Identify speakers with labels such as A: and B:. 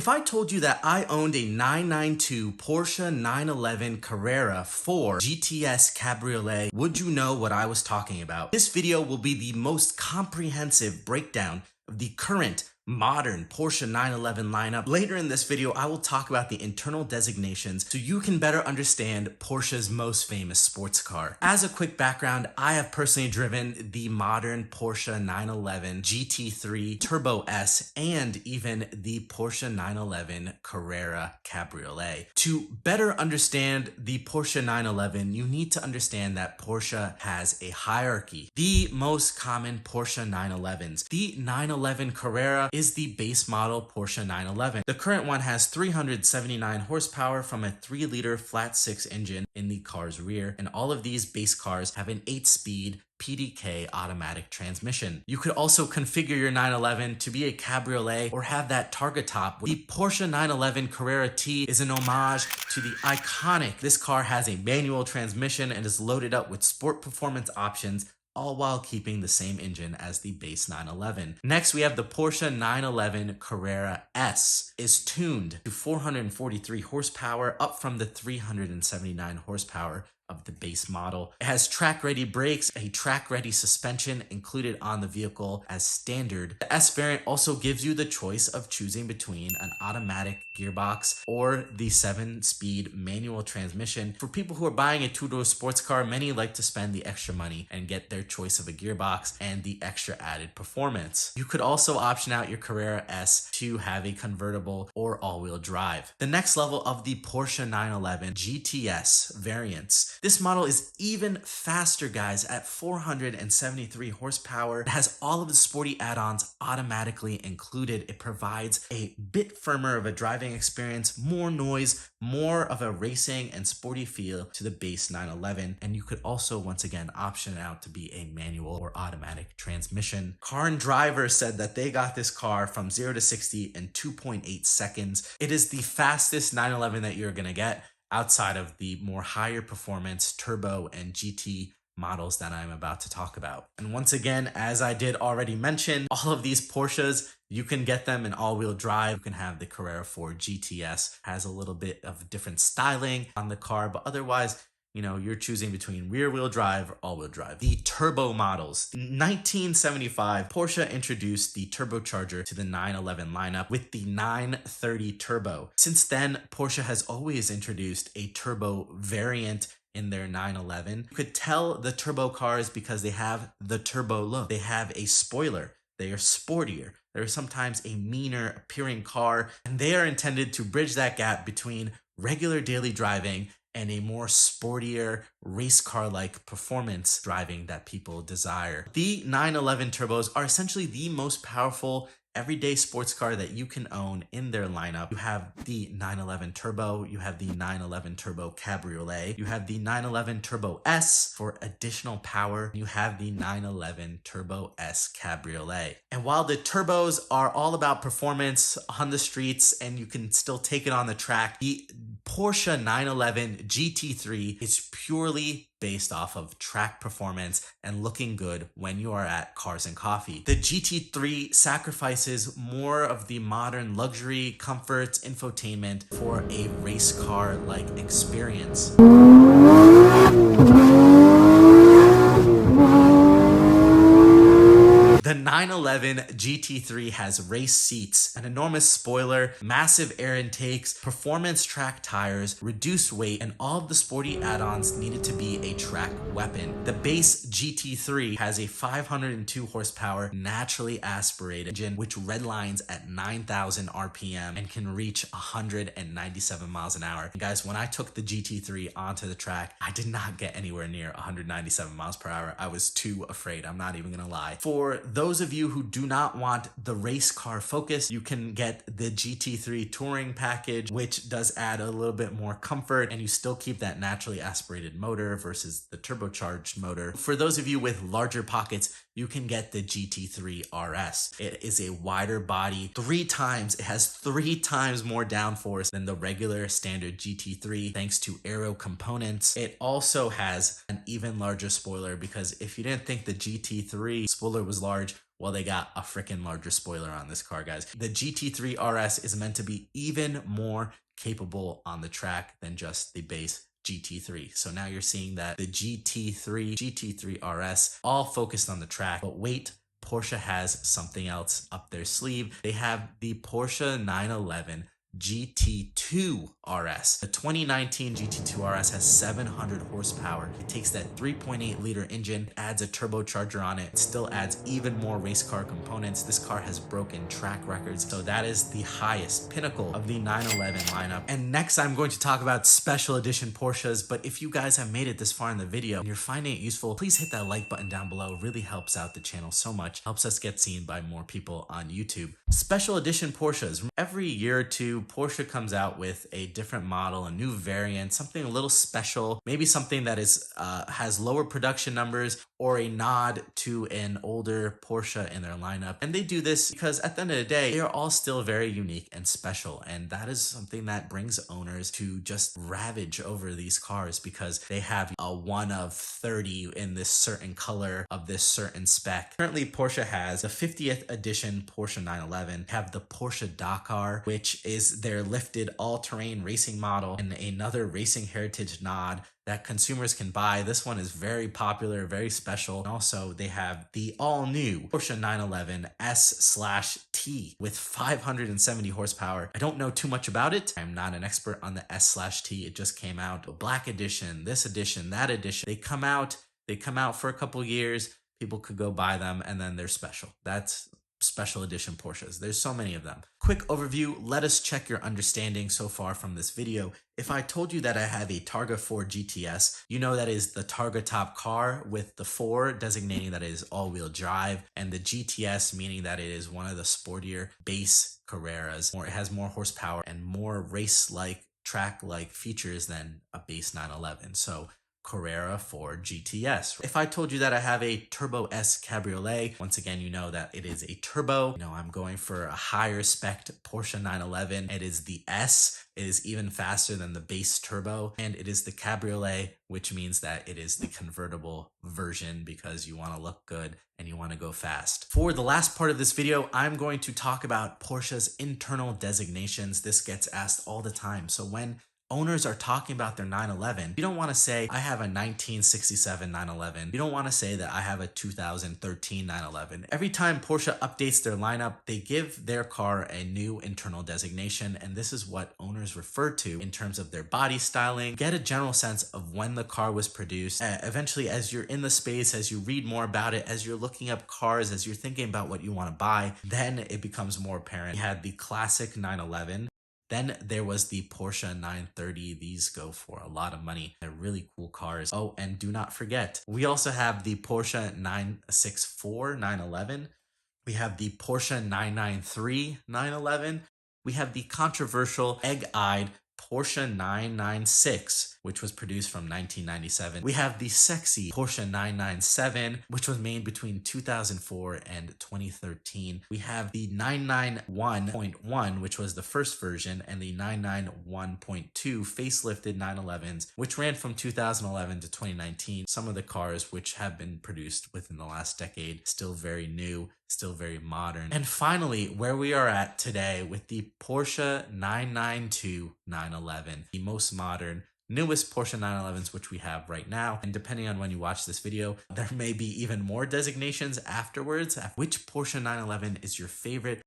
A: If I told you that I owned a 992 Porsche 911 Carrera 4 GTS Cabriolet, would you know what I was talking about? This video will be the most comprehensive breakdown of the current modern Porsche 911 lineup. Later in this video, I will talk about the internal designations so you can better understand Porsche's most famous sports car. As a quick background, I have personally driven the modern Porsche 911 GT3 Turbo S and even the Porsche 911 Carrera Cabriolet. To better understand the Porsche 911, you need to understand that Porsche has a hierarchy. The most common Porsche 911s. The 911 Carrera is the base model Porsche 911. The current one has 379 horsepower from a 3-liter flat 6 engine in the car's rear, and all of these base cars have an 8-speed PDK automatic transmission. You could also configure your 911 to be a cabriolet or have that targa top. The Porsche 911 Carrera T is an homage to the iconic. This car has a manual transmission and is loaded up with sport performance options, all while keeping the same engine as the base 911. Next, we have the Porsche 911 Carrera S. Is tuned to 443 horsepower, up from the 379 horsepower of the base model. It has track-ready brakes, a track-ready suspension included on the vehicle as standard. The S variant also gives you the choice of choosing between an automatic gearbox or the 7-speed manual transmission. For people who are buying a two-door sports car, many like to spend the extra money and get their choice of a gearbox and the extra added performance. You could also option out your Carrera S to have a convertible or all-wheel drive. The next level of the Porsche 911 GTS variants. This model is even faster, guys, at 473 horsepower. It has all of the sporty add-ons automatically included. It provides a bit firmer of a driving experience, more noise, more of a racing and sporty feel to the base 911. And you could also, once again, option it out to be a manual or automatic transmission. Car and Driver said that they got this car from 0 to 60 in 2.8 seconds. It is the fastest 911 that you're gonna get, outside of the more higher performance turbo and GT models that I'm about to talk about. And once again, as I did already mention, all of these Porsches, you can get them in all-wheel drive. You can have the Carrera 4 GTS, has a little bit of different styling on the car, but otherwise, you know, you're choosing between rear-wheel drive or all-wheel drive. The turbo models. In 1975, Porsche introduced the turbocharger to the 911 lineup with the 930 Turbo. Since then, Porsche has always introduced a turbo variant in their 911. You could tell the turbo cars because they have the turbo look. They have a spoiler. They are sportier. They're sometimes a meaner appearing car, and they are intended to bridge that gap between regular daily driving and a more sportier race car-like performance driving that people desire. The 911 turbos are essentially the most powerful everyday sports car that you can own in their lineup. You have the 911 Turbo, you have the 911 Turbo Cabriolet, you have the 911 Turbo S for additional power, you have the 911 Turbo S Cabriolet. And while the turbos are all about performance on the streets and you can still take it on the track, the Porsche 911 GT3 is purely based off of track performance and looking good when you are at Cars and Coffee. The GT3 sacrifices more of the modern luxury, comforts, infotainment for a race car-like experience. The 911 GT3 has race seats, an enormous spoiler, massive air intakes, performance track tires, reduced weight, and all of the sporty add-ons needed to be a track weapon. The base GT3 has a 502 horsepower naturally aspirated engine which redlines at 9,000 RPM and can reach 197 miles an hour. And guys, when I took the GT3 onto the track, I did not get anywhere near 197 miles per hour. I was too afraid. I'm not even gonna lie. For those of you who do not want the race car focus, you can get the GT3 Touring package, which does add a little bit more comfort, and you still keep that naturally aspirated motor versus the turbocharged motor. For those of you with larger pockets, you can get the GT3 RS. It is a wider body, it has 3 times more downforce than the regular standard GT3 thanks to aero components. It also has an even larger spoiler, because if you didn't think the GT3 spoiler was large, well, they got a freaking larger spoiler on this car, guys. The GT3 RS is meant to be even more capable on the track than just the base GT3. So now you're seeing that the GT3 RS all focused on the track. But wait, Porsche has something else up their sleeve. They have the Porsche 911 GT2 RS. The 2019 GT2 RS has 700 horsepower. It takes that 3.8 liter engine, adds a turbocharger on it, still adds even more race car components. This car has broken track records. So that is the highest pinnacle of the 911 lineup. And next I'm going to talk about special edition Porsches. But if you guys have made it this far in the video and you're finding it useful, please hit that like button down below. It really helps out the channel so much. Helps us get seen by more people on YouTube. Special edition Porsches. Every year or two, Porsche comes out with a different model, a new variant, something a little special, maybe something that is has lower production numbers or a nod to an older Porsche in their lineup. And they do this because at the end of the day, they are all still very unique and special. And that is something that brings owners to just ravage over these cars, because they have a 1 of 30 in this certain color of this certain spec. Currently, Porsche has the 50th edition Porsche 911, have the Porsche Dakar, which is their lifted all-terrain racing model, and another racing heritage nod that consumers can buy. This one is very popular, very special. And also, they have the all-new Porsche 911 S/T with 570 horsepower. I don't know too much about it. I'm not an expert on the S/T. It just came out. The Black Edition, this edition, that edition. They come out for a couple years. People could go buy them, and then they're special. That's special edition Porsches. There's so many of them. Quick overview. Let us check your understanding so far from this video. If I told you that I have a Targa 4 GTS, you know that is the Targa top car, with the 4 designating that it is all-wheel drive, and the GTS meaning that it is one of the sportier base Carreras, or it has more horsepower and more race-like, track-like features than a base 911. So Carrera 4 GTS. If I told you that I have a Turbo S Cabriolet, once again, you know that it is a turbo. You know, I'm going for a higher spec Porsche 911. It is the S. It is even faster than the base turbo, and it is the Cabriolet, which means that it is the convertible version, because you want to look good and you want to go fast. For the last part of this video, I'm going to talk about Porsche's internal designations. This gets asked all the time. So when owners are talking about their 911, you don't want to say, I have a 1967 911. You don't want to say that I have a 2013 911. Every time Porsche updates their lineup, they give their car a new internal designation, and this is what owners refer to in terms of their body styling. Get a general sense of when the car was produced. Eventually, as you're in the space, as you read more about it, as you're looking up cars, as you're thinking about what you want to buy, then it becomes more apparent. We had the classic 911. Then there was the Porsche 930. These go for a lot of money. They're really cool cars. Oh, and do not forget, we also have the Porsche 964 911. We have the Porsche 993 911. We have the controversial egg-eyed Porsche 996, which was produced from 1997. We have the sexy Porsche 997, which was made between 2004 and 2013. We have the 991.1, which was the first version, and the 991.2 facelifted 911s, which ran from 2011 to 2019. Some of the cars which have been produced within the last decade, still very new, still very modern. And finally, where we are at today with the Porsche 992 911, the most modern, newest Porsche 911s which we have right now. And depending on when you watch this video, there may be even more designations afterwards. Which Porsche 911 is your favorite?